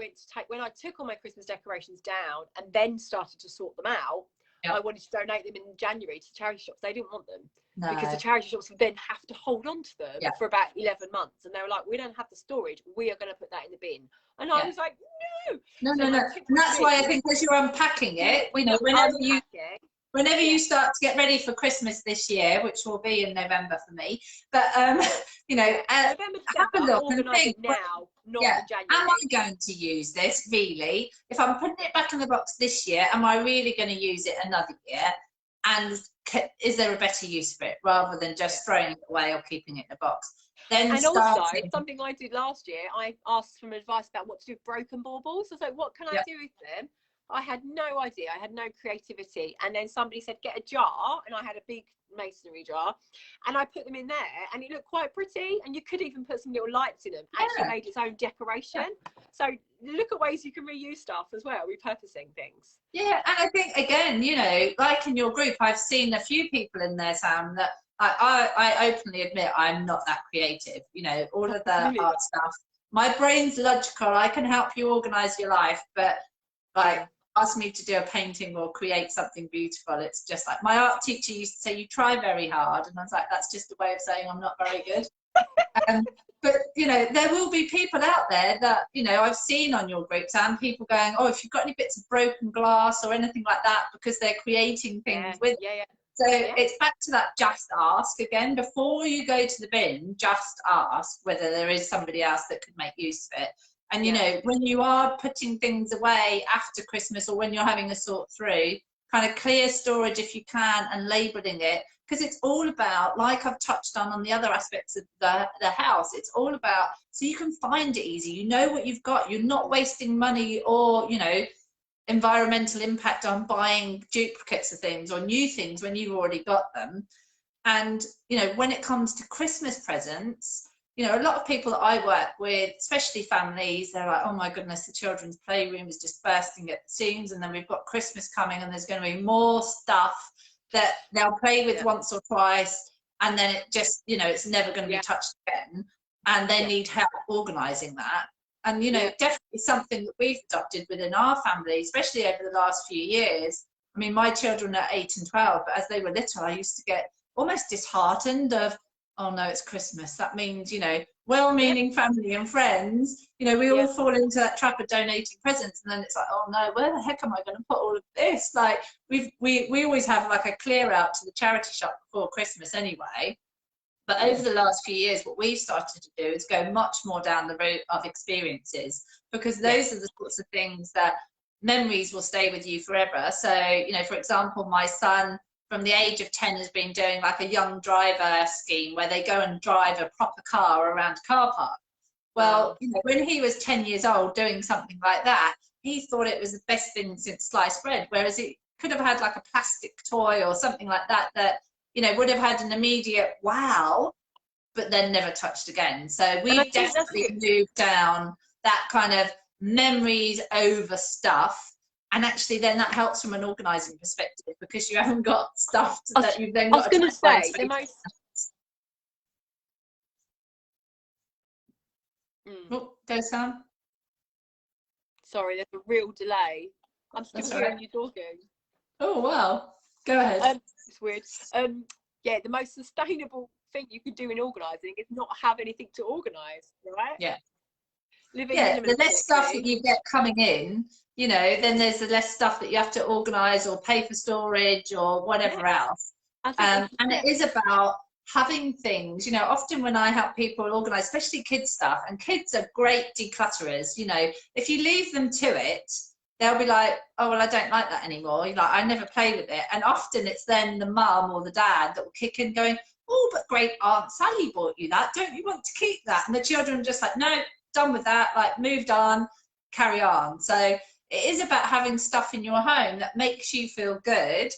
B: took all my Christmas decorations down and then started to sort them out, I wanted to donate them in January to charity shops. They didn't want them. because the charity shops would then have to hold on to them for about 11 months. And they were like, we don't have the storage, we are going to put that in the bin. And I was like, no.
A: No. And that's why I think as you're unpacking it, you know, whenever you start to get ready for Christmas this year, which will be in November for me, but you know, have a look and think,
B: now, not in January.
A: Am I going to use this really? If I'm putting it back in the box this year, am I really going to use it another year? And is there a better use for it rather than just throwing it away or keeping it in a box? Then
B: also, something I did last year, I asked for advice about what to do with broken baubles. I was like, what can I do with them? I had no idea. I had no creativity. And then somebody said, get a jar. And I had a big masonry jar. And I put them in there. And it looked quite pretty. And you could even put some little lights in them. Actually made its own decoration. So look at ways you can reuse stuff as well, repurposing things. Yeah,
A: and I think, again, you know, like in your group, I've seen a few people in there, Sam, that I openly admit I'm not that creative. You know, all of the art stuff. My brain's logical. I can help you organise your life. But, like, ask me to do a painting or create something beautiful, it's just like, my art teacher used to say, you try very hard, and I was like, that's just a way of saying I'm not very good. But you know, there will be people out there that, you know, I've seen on your groups, and people going, oh, if you've got any bits of broken glass or anything like that, because they're creating things with so it's back to that just ask again. Before you go to the bin, just ask whether there is somebody else that could make use of it. And, you know, when you are putting things away after Christmas, or when you're having a sort through, kind of clear storage if you can, and labelling it, because it's all about, like I've touched on the other aspects of the house, it's all about, so you can find it easy, you know what you've got, you're not wasting money or, you know, environmental impact on buying duplicates of things or new things when you've already got them. And, you know, when it comes to Christmas presents, you know, a lot of people that I work with, especially families, they're like, oh my goodness, the children's playroom is just bursting at the seams, and then we've got Christmas coming and there's going to be more stuff that they'll play with once or twice, and then it just, you know, it's never going to be touched again, and they need help organising that. And, you know, definitely something that we've adopted within our family, especially over the last few years. I mean, my children are 8 and 12, but as they were little, I used to get almost disheartened of, oh no, it's Christmas. That means, you know, well-meaning family and friends, you know, we all fall into that trap of donating presents, and then it's like, oh no, where the heck am I going to put all of this? Like, we always have like a clear out to the charity shop before Christmas anyway. But over the last few years, what we've started to do is go much more down the route of experiences, because those are the sorts of things that memories will stay with you forever. So, you know, for example, my son, from the age of 10, has been doing like a young driver scheme where they go and drive a proper car around a car park. Well, you know, when he was 10 years old doing something like that, he thought it was the best thing since sliced bread, whereas it could have had like a plastic toy or something like that, that, you know, would have had an immediate wow, but then never touched again. So we've definitely moved down that kind of memories over stuff. And actually, then that helps from an organising perspective, because you haven't got stuff that you've then got.
B: I was going to say the most.
A: Oh, go Sam.
B: Sorry, there's a real delay. I'm still hearing you talking.
A: Oh wow, go ahead.
B: It's weird. Yeah, the most sustainable thing you can do in organising is not have anything to organise, right?
A: Yeah. The less stuff that you get coming in, you know, then there's the less stuff that you have to organise or pay for storage or whatever else. And it is about having things, you know, often when I help people organise, especially kids stuff, and kids are great declutterers, you know, if you leave them to it, they'll be like, oh, well, I don't like that anymore. You're like, I never play with it. And often it's then the mum or the dad that will kick in going, oh, but great Aunt Sally bought you that. Don't you want to keep that? And the children are just like, no, done with that, like moved on, carry on. So it is about having stuff in your home that makes you feel good,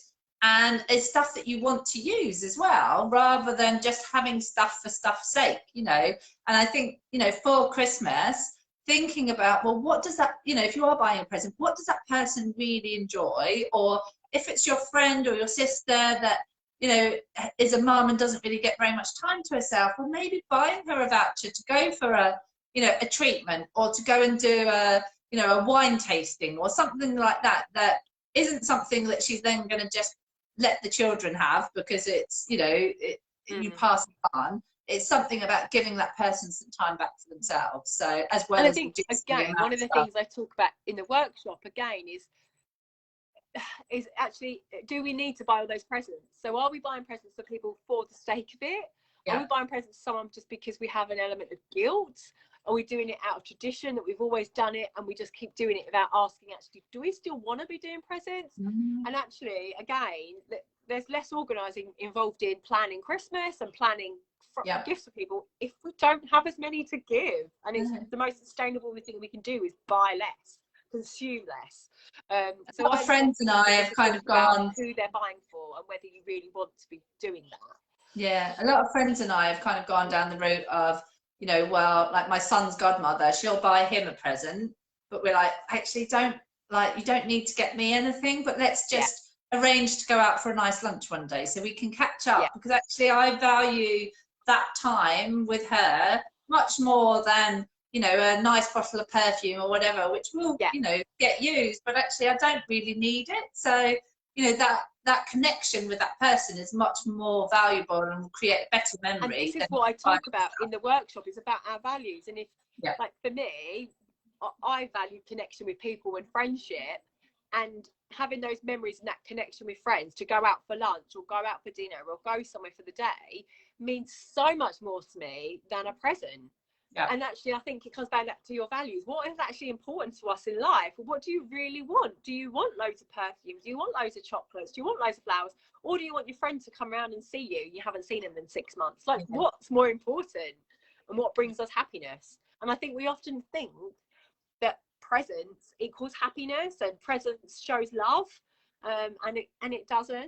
A: and is stuff that you want to use as well, rather than just having stuff for stuff's sake, you know. And I think, you know, for Christmas, thinking about, well, what does that, you know, if you are buying a present, what does that person really enjoy? Or if it's your friend or your sister that, you know, is a mum and doesn't really get very much time to herself, well, maybe buying her a voucher to go for a, you know, a treatment, or to go and do a, you know, a wine tasting or something like that, that isn't something that she's then going to just let the children have, because it's, you know, you pass it on. It's something about giving that person some time back for themselves. So as well,
B: and I
A: as
B: think again, one of the things I talk about in the workshop again is actually, do we need to buy all those presents? So are we buying presents for people for the sake of it? Are we buying presents for someone just because we have an element of guilt? Are we doing it out of tradition, that we've always done it and we just keep doing it without asking, actually, do we still want to be doing presents? And actually, again, there's less organising involved in planning Christmas and planning gifts for people if we don't have as many to give. And it's the most sustainable thing we can do is buy less, consume less. So
A: our friends and I have kind of gone
B: who they're buying for and whether you really want to be doing that.
A: Yeah, a lot of friends and I have kind of gone down the route of, you know, well, like my son's godmother, she'll buy him a present, but we're like, actually, you don't need to get me anything, but let's just arrange to go out for a nice lunch one day so we can catch up, because actually I value that time with her much more than, you know, a nice bottle of perfume or whatever, which will, you know, get used, but actually I don't really need it. So, you know, that connection with that person is much more valuable and will create a better memory.
B: And this is what I talk about in the workshop, is about our values. And if, like for me, I value connection with people and friendship, and having those memories and that connection with friends to go out for lunch or go out for dinner or go somewhere for the day means so much more to me than a present. And actually, I think it comes back to your values. What is actually important to us in life? What do you really want? Do you want loads of perfumes? Do you want loads of chocolates? Do you want loads of flowers? Or do you want your friend to come around and see you? You haven't seen them in 6 months. Like, what's more important and what brings us happiness? And I think we often think that presents equals happiness and presents shows love, and it doesn't.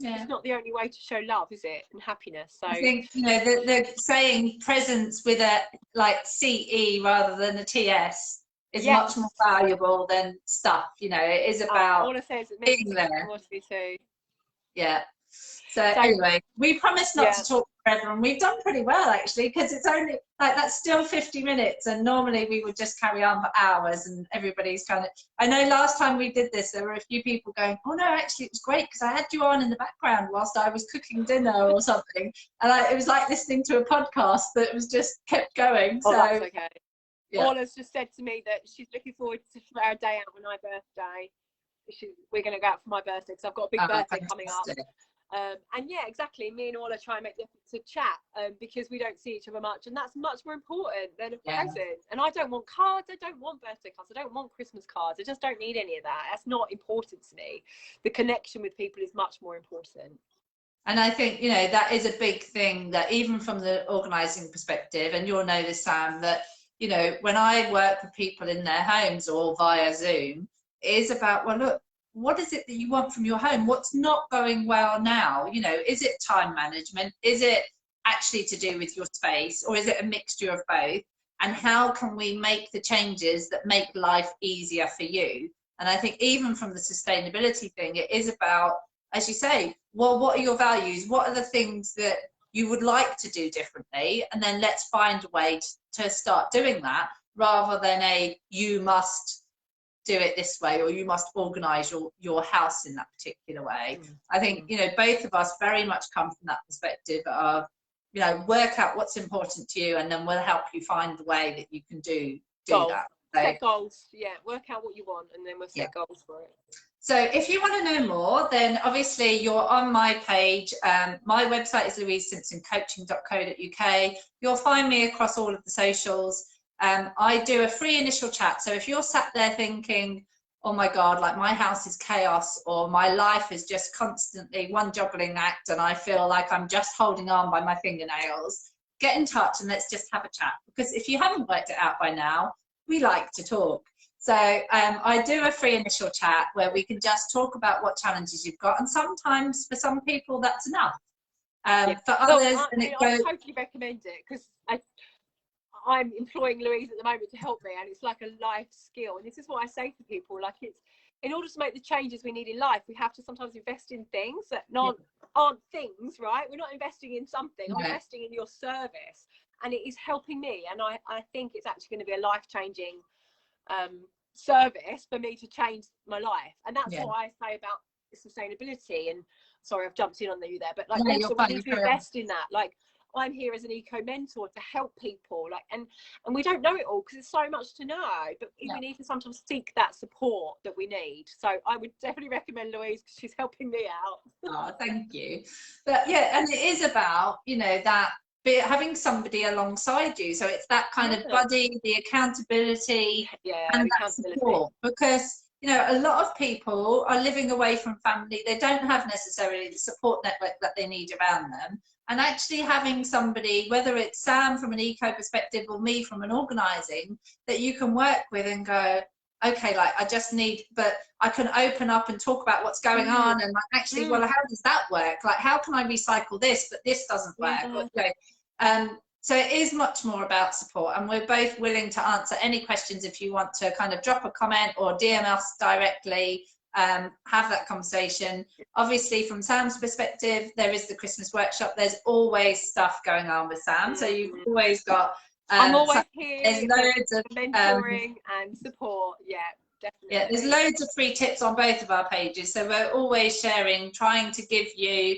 B: It's not the only way to show love, is it? And happiness. So
A: I think, you know, the saying presents with a like CE rather than a TS is much more valuable than stuff. You know, it is about
B: all I say is it
A: being
B: means
A: there.
B: more to me too.
A: So anyway, we promised not to talk forever, and we've done pretty well actually, because it's only like, that's still 50 minutes, and normally we would just carry on for hours, and everybody's kind of, I know last time we did this there were a few people going, oh no, actually it was great because I had you on in the background whilst I was cooking dinner or something, and it was like listening to a podcast that was just kept going. So
B: that's okay. Ola's just said to me that she's looking forward to our day out on my birthday. We're going to go out for my birthday because I've got a big birthday coming up. And yeah, exactly, me and Ola try and make the effort to chat, because we don't see each other much, and that's much more important than a present. And I don't want cards, I don't want birthday cards, I don't want Christmas cards, I just don't need any of that. That's not important to me. The connection with people is much more important.
A: And I think, you know, that is a big thing, that even from the organising perspective, and you'll know this, Sam, that, you know, when I work with people in their homes or via Zoom, it is about, well, look, what is it that you want from your home? What's not going well now? You know, is it time management? Is it actually to do with your space, or is it a mixture of both? And how can we make the changes that make life easier for you? And I think even from the sustainability thing, it is about, as you say, well, what are your values? What are the things that you would like to do differently? And then let's find a way to start doing that, rather than you must do it this way, or you must organise your house in that particular way. I think, you know, both of us very much come from that perspective of, you know, work out what's important to you, and then we'll help you find the way that you can do that. So,
B: set goals, work out what you want, and then we'll set goals for it.
A: So if you want to know more, then obviously you're on my page. My website is louisesimpsoncoaching.co.uk. You'll find me across all of the socials. I do a free initial chat. So if you're sat there thinking, oh my God, like my house is chaos, or my life is just constantly one juggling act and I feel like I'm just holding on by my fingernails, get in touch and let's just have a chat. Because if you haven't worked it out by now, we like to talk. So I do a free initial chat where we can just talk about what challenges you've got. And sometimes for some people that's enough. For others,
B: I totally recommend it, because I'm employing Louise at the moment to help me, and it's like a life skill. And this is what I say to people, like, it's in order to make the changes we need in life, we have to sometimes invest in things that aren't things, right? We're not investing in something, I'm investing in your service, and it is helping me. And I think it's actually going to be a life-changing service for me to change my life. And that's what I say about sustainability. And sorry, I've jumped in on you there, but like
A: No,
B: also
A: you're
B: we
A: fine,
B: need to invest in that. Like I'm here as an eco mentor to help people, like, and we don't know it all because there's so much to know, but we need to sometimes seek that support that we need. So I would definitely recommend Louise because she's helping me out.
A: Oh, thank you. But yeah, and it is about, you know, that having somebody alongside you. So it's that kind of buddy, the accountability, and that support, because you know, a lot of people are living away from family. They don't have necessarily the support network that they need around them. And actually having somebody, whether it's Sam from an eco perspective or me from an organising, that you can work with and go, okay, like I just need, but I can open up and talk about what's going on, and like, actually, well, how does that work? Like, how can I recycle this, but this doesn't work? Or, you know, so it is much more about support, and we're both willing to answer any questions if you want to kind of drop a comment or DM us directly, have that conversation. Obviously, from Sam's perspective, there is the Christmas workshop. There's always stuff going on with Sam, so you've always got.
B: I'm always here.
A: There's loads of
B: mentoring and support. Yeah, definitely.
A: Yeah, there's loads of free tips on both of our pages, so we're always sharing, trying to give you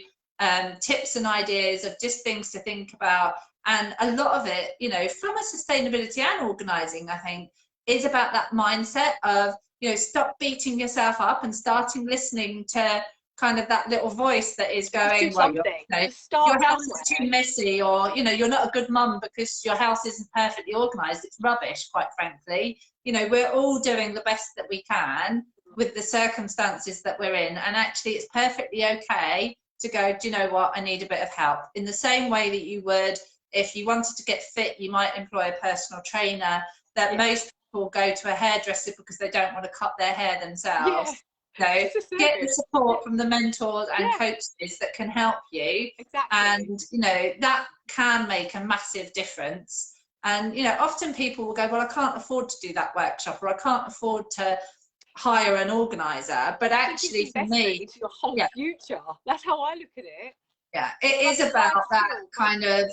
A: tips and ideas of just things to think about. And a lot of it, you know, from a sustainability and organising, I think, is about that mindset of, you know, stop beating yourself up and starting listening to kind of that little voice that is going, well, you know, your house is too messy, or, you know, you're not a good mum because your house isn't perfectly organised. It's rubbish, quite frankly. You know, we're all doing the best that we can with the circumstances that we're in. And actually, it's perfectly okay to go, do you know what, I need a bit of help. In the same way that you would, if you wanted to get fit, you might employ a personal trainer, that most people go to a hairdresser because they don't want to cut their hair themselves. So get the support from the mentors and coaches that can help you. And, you know, that can make a massive difference. And, you know, often people will go, well, I can't afford to do that workshop, or I can't afford to hire an organiser. But actually, for me,
B: into your whole future. That's how I look at it.
A: Yeah, it is about that kind of,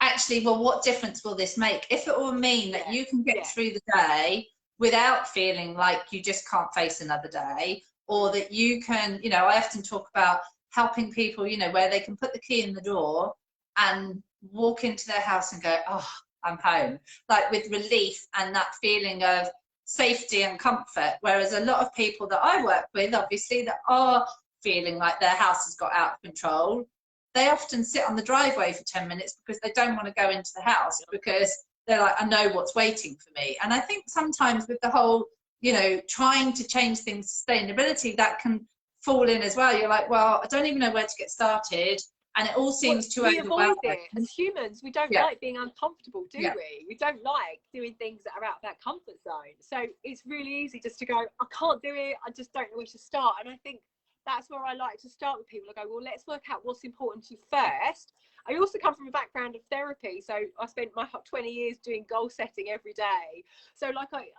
A: actually, well, what difference will this make? If it will mean that you can get through the day without feeling like you just can't face another day, or that you can, you know, I often talk about helping people, you know, where they can put the key in the door and walk into their house and go, oh, I'm home, like with relief and that feeling of safety and comfort. Whereas a lot of people that I work with, obviously, that are feeling like their house has got out of control, they often sit on the driveway for 10 minutes because they don't want to go into the house, because they're like, I know what's waiting for me. And I think sometimes with the whole, you know, trying to change things, sustainability, that can fall in as well. You're like, well, I don't even know where to get started, and it all seems too overwhelming.
B: We avoid it. As humans, we don't like being uncomfortable, do we? We don't like doing things that are out of that comfort zone. So it's really easy just to go, I can't do it, I just don't know where to start. And I think that's where I like to start with people. I go, well, let's work out what's important to you first. I also come from a background of therapy, so I spent my 20 years doing goal setting every day. So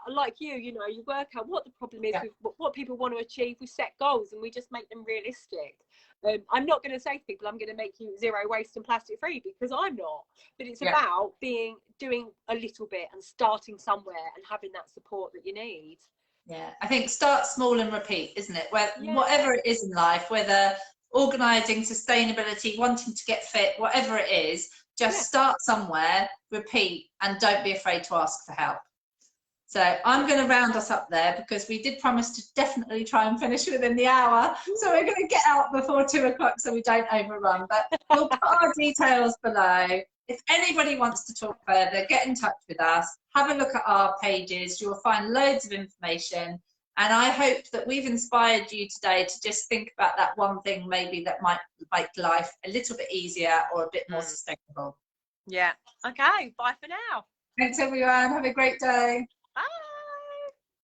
B: like you, you know, you work out what the problem is, with what people want to achieve. We set goals and we just make them realistic. I'm not going to say to people, I'm going to make you zero waste and plastic free, because I'm not. But it's about doing a little bit and starting somewhere and having that support that you need.
A: Yeah, I think start small and repeat, isn't it? Whatever it is in life, whether organising, sustainability, wanting to get fit, whatever it is, just start somewhere, repeat, and don't be afraid to ask for help. So I'm going to round us up there, because we did promise to definitely try and finish within the hour. So we're going to get out before 2 o'clock so we don't overrun. But we'll put our details below. If anybody wants to talk further, get in touch with us. Have a look at our pages. You'll find loads of information. And I hope that we've inspired you today to just think about that one thing maybe that might make life a little bit easier or a bit more sustainable.
B: Yeah. Okay. Bye for now.
A: Thanks, everyone. Have a great day.